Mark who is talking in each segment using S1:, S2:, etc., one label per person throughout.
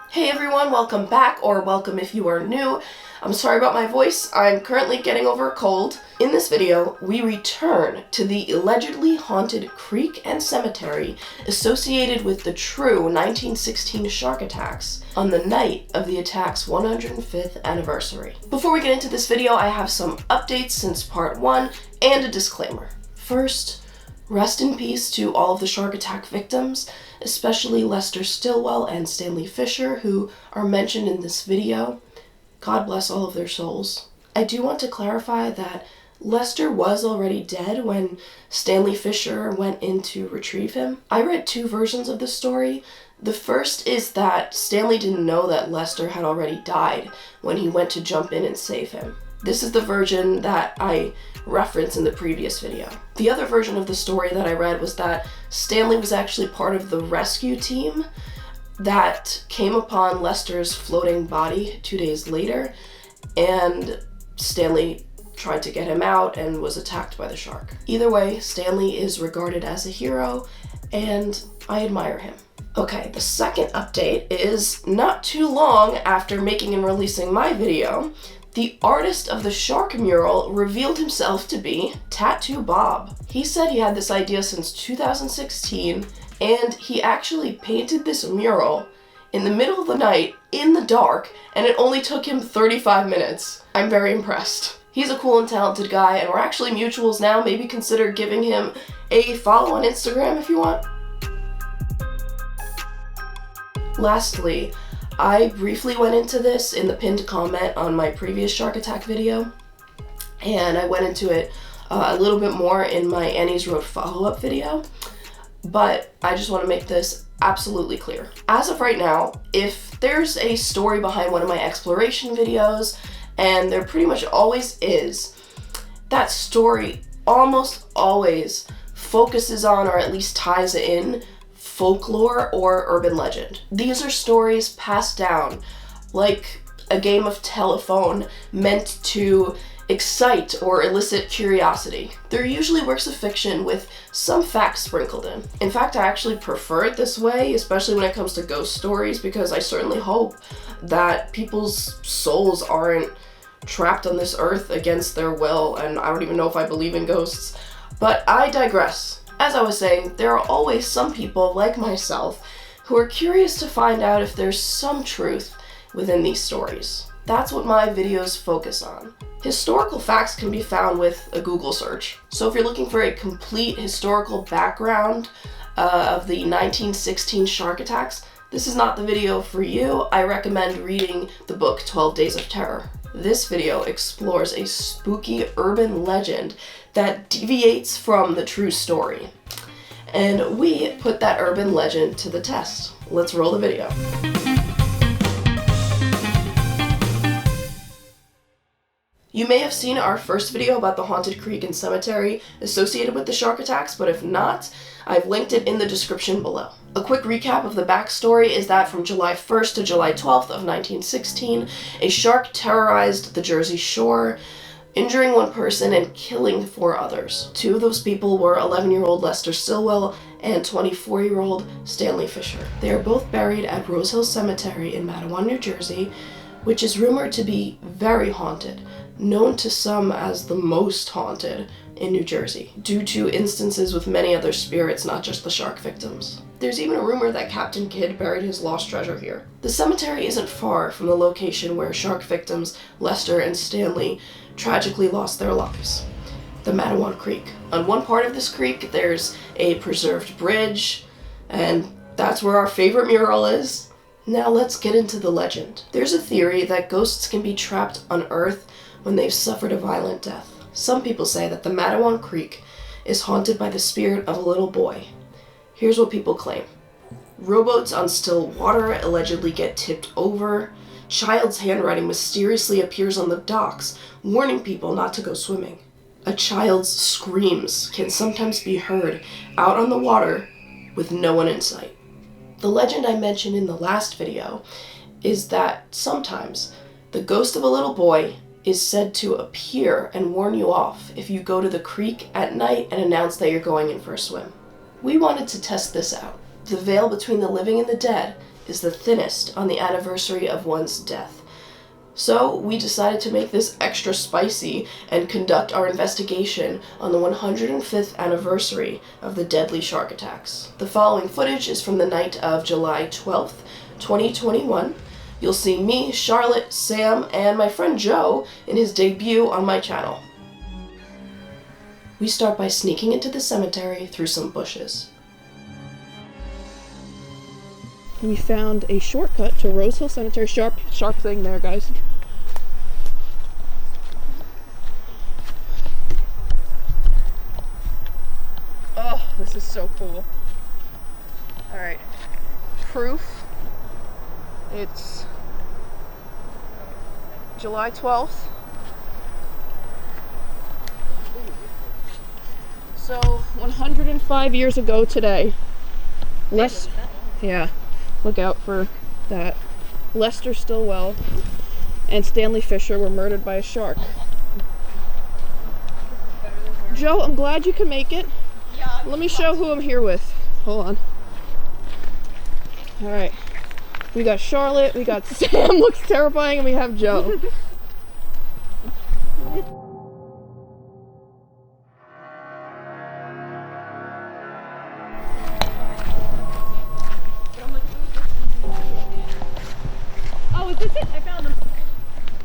S1: Hey everyone, welcome back, or welcome if you are new. I'm sorry about my voice, I'm currently getting over a cold. In this video, we return to the allegedly haunted creek and cemetery associated with the true 1916 shark attacks on the night of the attack's 105th anniversary. Before we get into this video, I have some updates since part 1 and a disclaimer. First, rest in peace to all of the shark attack victims, especially Lester Stillwell and Stanley Fisher, who are mentioned in this video. God bless all of their souls. I do want to clarify that Lester was already dead when Stanley Fisher went in to retrieve him. I read two versions of the story. The first is that Stanley didn't know that Lester had already died when he went to jump in and save him. This is the version that I referenced in the previous video. The other version of the story that I read was that Stanley was actually part of the rescue team that came upon Lester's floating body 2 days later, and Stanley tried to get him out and was attacked by the shark. Either way, Stanley is regarded as a hero, and I admire him. Okay, the second update is not too long after making and releasing my video, the artist of the shark mural revealed himself to be Tattoo Bob. He said he had this idea since 2016, and he actually painted this mural in the middle of the night, in the dark, and it only took him 35 minutes. I'm very impressed. He's a cool and talented guy, and we're actually mutuals now. Maybe consider giving him a follow on Instagram if you want. Lastly, I briefly went into this in the pinned comment on my previous shark attack video, and I went into it a little bit more in my Annie's Road follow-up video, but I just want to make this absolutely clear. As of right now, if there's a story behind one of my exploration videos, and there pretty much always is, that story almost always focuses on, or at least ties in, folklore or urban legend. These are stories passed down like a game of telephone meant to excite or elicit curiosity. They're usually works of fiction with some facts sprinkled in. In fact, I actually prefer it this way, especially when it comes to ghost stories, because I certainly hope that people's souls aren't trapped on this earth against their will, and I don't even know if I believe in ghosts. But I digress. As I was saying, there are always some people, like myself, who are curious to find out if there's some truth within these stories. That's what my videos focus on. Historical facts can be found with a Google search. So if you're looking for a complete historical background of the 1916 shark attacks, this is not the video for you. I recommend reading the book 12 Days of Terror. This video explores a spooky urban legend that deviates from the true story. And we put that urban legend to the test. Let's roll the video. You may have seen our first video about the haunted creek and cemetery associated with the shark attacks, but if not, I've linked it in the description below. A quick recap of the backstory is that from July 1st to July 12th of 1916, a shark terrorized the Jersey Shore, injuring one person and killing 4 others. 2 of those people were 11-year-old Lester Stillwell and 24-year-old Stanley Fisher. They are both buried at Rose Hill Cemetery in Matawan, New Jersey, which is rumored to be very haunted, known to some as the most haunted in New Jersey, due to instances with many other spirits, not just the shark victims. There's even a rumor that Captain Kidd buried his lost treasure here. The cemetery isn't far from the location where shark victims Lester and Stanley tragically lost their lives, the Matawan Creek. On one part of this creek, there's a preserved bridge, and that's where our favorite mural is. Now let's get into the legend. There's a theory that ghosts can be trapped on Earth when they've suffered a violent death. Some people say that the Matawan Creek is haunted by the spirit of a little boy. Here's what people claim. Rowboats on still water allegedly get tipped over. Child's handwriting mysteriously appears on the docks, warning people not to go swimming. A child's screams can sometimes be heard out on the water with no one in sight. The legend I mentioned in the last video is that sometimes the ghost of a little boy is said to appear and warn you off if you go to the creek at night and announce that you're going in for a swim. We wanted to test this out. The veil between the living and the dead is the thinnest on the anniversary of one's death. So we decided to make this extra spicy and conduct our investigation on the 105th anniversary of the deadly shark attacks. The following footage is from the night of July 12th, 2021. You'll see me, Charlotte, Sam, and my friend Joe in his debut on my channel. We start by sneaking into the cemetery through some bushes. We found a shortcut to Rose Hill Cemetery. Sharp thing there, guys. Oh, this is so cool. Alright. Proof. It's July 12th. So, 105 years ago today. Yeah. Look out for that. Lester Stillwell and Stanley Fisher were murdered by a shark. Joe, I'm glad you can make it. Yeah, let me show who I'm here with. Hold on. Alright. We got Charlotte, we got Sam, looks terrifying, and we have Joe.
S2: I found them.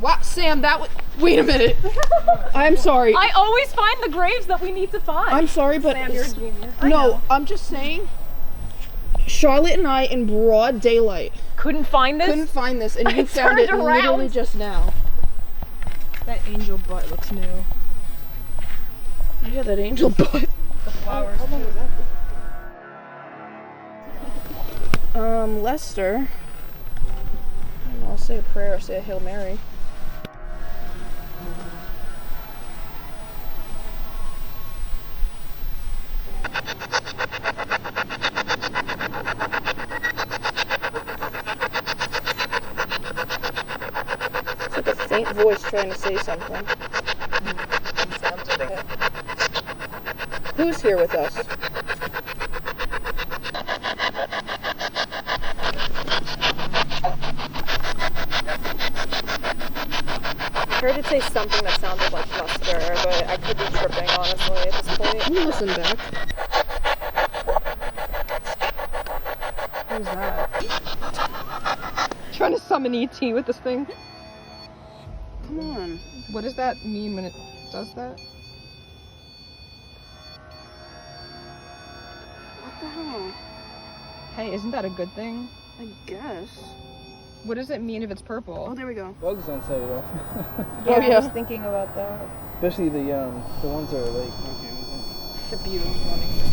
S1: Wow, Sam, that was... Wait a minute. I'm sorry.
S2: I always find the graves that we need to find.
S1: I'm sorry, but...
S2: Sam, you're a genius.
S1: No, I'm just saying, Charlotte and I, in broad daylight...
S2: Couldn't find this,
S1: and you found it literally just now.
S3: That angel butt looks new.
S1: Yeah, that angel butt.
S3: The flowers.
S1: Lester... I'll say a prayer, say a Hail Mary. It's like a faint voice trying to say something. Sounds like it. Who's here with us?
S3: I heard it say something that sounded like Lester, but I could be tripping, honestly, at this point.
S1: Can you listen back?
S3: Who's that? Trying to summon ET with this thing.
S1: Come on.
S3: What does that mean when it does that?
S1: What the hell?
S3: Hey, isn't that a good thing?
S1: I guess.
S3: What does it mean if it's purple?
S1: Oh, there we go.
S4: Bugs don't set it off.
S3: Yeah,
S1: Oh, yeah.
S3: I was thinking about that.
S4: Especially the ones that are like okay with
S3: The beetles running.
S4: it.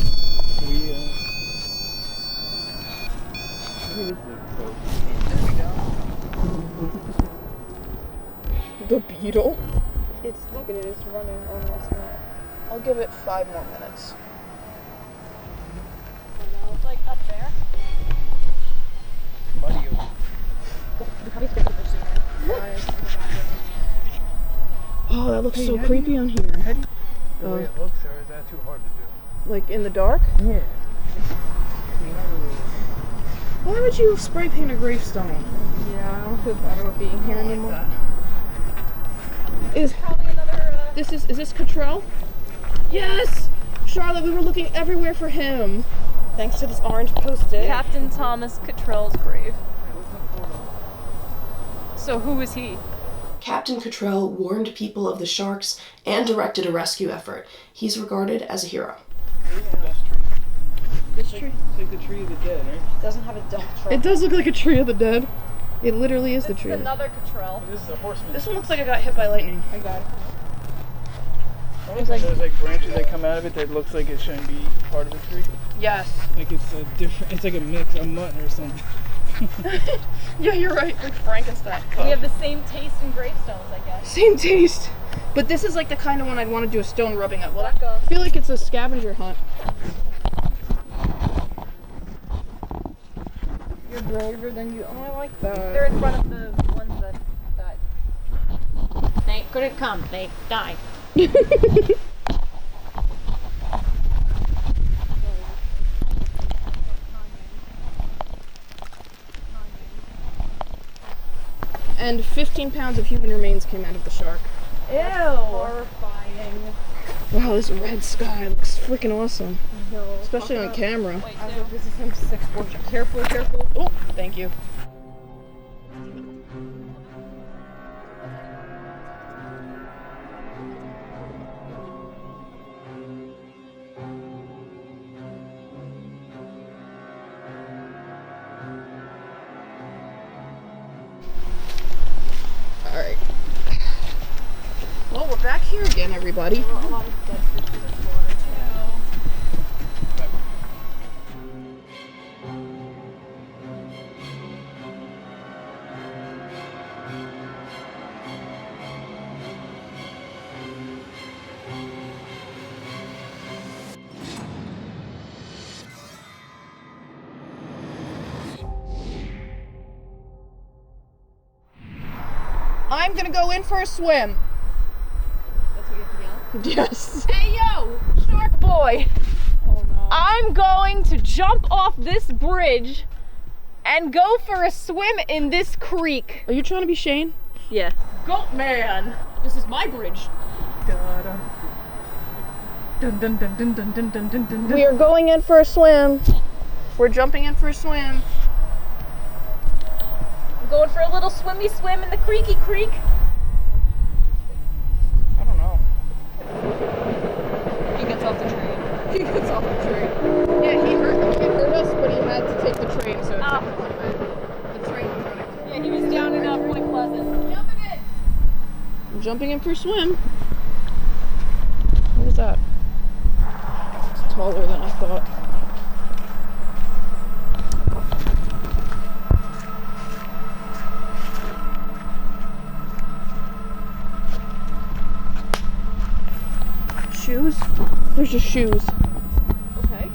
S4: There we go.
S1: The beetle?
S3: It's, look at it, it's running almost now.
S1: I'll give it 5 more minutes.
S2: It's like up there.
S4: Muddy.
S1: Oh, that looks so
S4: how
S1: creepy on here.
S4: The way it looks, or is that too hard to do?
S1: Like in the dark?
S4: Yeah.
S1: Why would you spray paint a gravestone?
S3: Yeah, I don't feel bad about being here anymore.
S1: Is this Cottrell? Yes! Charlotte, we were looking everywhere for him.
S3: Thanks to this orange post-it.
S2: Captain Thomas Cottrell's grave. So who is he?
S1: Captain Cottrell warned people of the sharks and directed a rescue effort. He's regarded as a hero.
S3: This tree
S4: It's like the tree of the dead, right?
S3: doesn't have a dump truck.
S1: It does look like a tree of the dead. It literally is the tree.
S2: This is another Cottrell.
S4: This is a horseman.
S1: This one looks like it got hit by lightning.
S3: I got it.
S4: There's like branches that come out of it that looks like it shouldn't be part of a tree.
S1: Yes.
S4: Like it's a different. It's like a mix, a mutt or something.
S1: Yeah, you're right. Like Frankenstein.
S2: We have the same taste in gravestones, I guess.
S1: Same taste. But this is like the kind of one I'd want to do a stone rubbing of. Well, I
S2: Becca.
S1: feel like it's a scavenger hunt.
S3: You're braver than you. Oh, I like that.
S2: They're in front of the ones that died. They couldn't come. They died.
S1: and 15 pounds of human remains came out of the shark.
S2: Ew. Horrifying.
S1: Wow, this red sky looks freaking awesome.
S3: No.
S1: Especially on camera.
S2: Wait,
S3: I hope this is some 6'4". Careful, careful.
S1: Oh, thank you. Alright. Well, we're back here again, everybody.
S2: a lot of dead fish in this water too.
S1: I'm gonna go in for a swim.
S2: That's what you have to yell?
S1: Yes.
S2: Hey yo, shark boy!
S3: Oh no.
S2: I'm going to jump off this bridge and go for a swim in this creek.
S1: Are you trying to be Shane?
S2: Yeah. Goat man! This is my bridge.
S1: We are going in for a swim. We're jumping in for a swim.
S2: I'm going for a little swimmy swim in the creaky creek.
S1: I don't know.
S2: He gets off the train. He gets off the train.
S1: Yeah, he hurt us, but he had to take the train, so
S2: Ah.
S1: the train was running.
S2: Yeah, he was down enough, Point Pleasant. Jumping in!
S1: I'm jumping in for a swim. What is that? It's taller than I thought. Shoes? There's just shoes.
S3: Okay.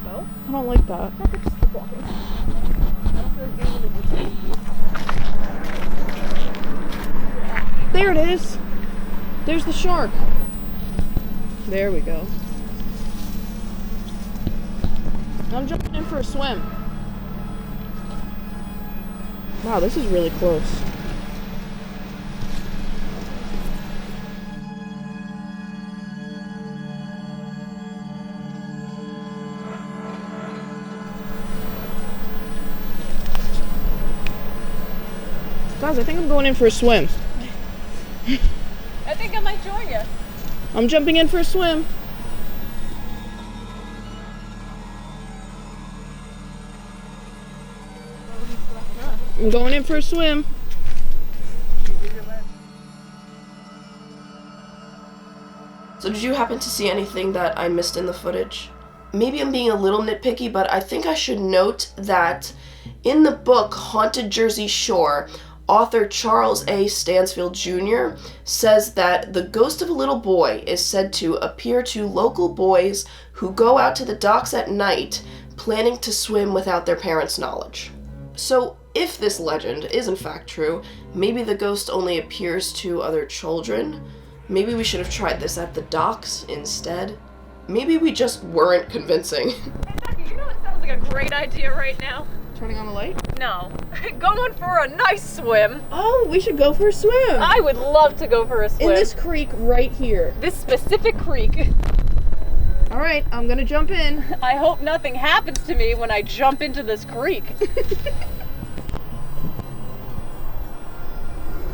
S3: No?
S1: I don't like that.
S3: Okay, just keep walking. I don't feel like getting into the
S1: There it is. There's the shark. There we go. I'm jumping in for a swim. Wow, this is really close. Guys, I think I'm going in for a swim.
S2: I think I might join you.
S1: I'm jumping in for a swim. I'm going in for a swim. So did you happen to see anything that I missed in the footage? Maybe I'm being a little nitpicky, but I think I should note that in the book Haunted Jersey Shore, author Charles A. Stansfield Jr. says that the ghost of a little boy is said to appear to local boys who go out to the docks at night planning to swim without their parents' knowledge. So if this legend is in fact true, maybe the ghost only appears to other children. Maybe we should have tried this at the docks instead. Maybe we just weren't convincing.
S2: Hey, Becky, you know what sounds like a great idea right now?
S1: Turning on the light?
S2: No. Going for a nice swim.
S1: Oh, we should go for a swim.
S2: I would love to go for a swim.
S1: In this creek right here.
S2: This specific creek.
S1: All right, I'm gonna jump in.
S2: I hope nothing happens to me when I jump into this creek.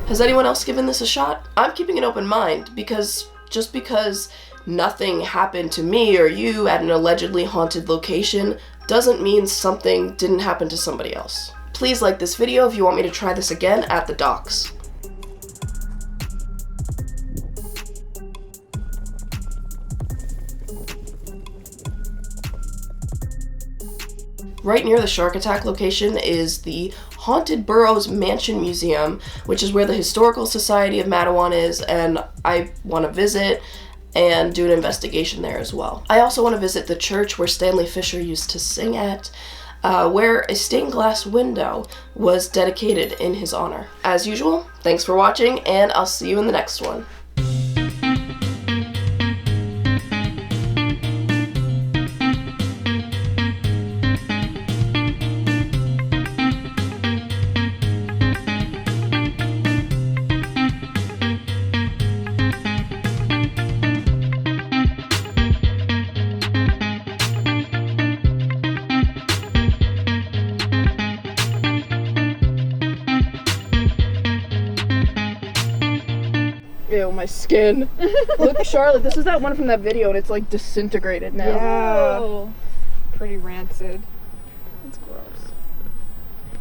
S1: Has anyone else given this a shot? I'm keeping an open mind because just because nothing happened to me or you at an allegedly haunted location doesn't mean something didn't happen to somebody else. Please like this video if you want me to try this again at the docks. Right near the shark attack location is the Haunted Burrows Mansion Museum, which is where the Historical Society of Matawan is, and I want to visit and do an investigation there as well. I also want to visit the church where Stanley Fisher used to sing at, where a stained glass window was dedicated in his honor. As usual, thanks for watching, and I'll see you in the next one.
S5: Ew, my skin. Look, Charlotte, this is that one from that video and it's like disintegrated now.
S3: Yeah. Pretty rancid.
S5: It's gross.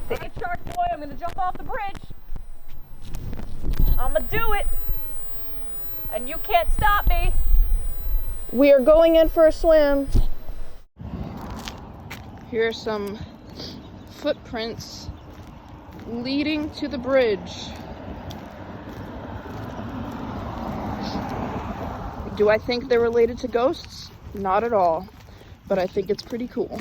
S2: Take a shark, boy. I'm gonna jump off the bridge. I'ma do it. And you can't stop me.
S5: We are going in for a swim. Here are some footprints leading to the bridge. Do I think they're related to ghosts? Not at all. But I think it's pretty cool.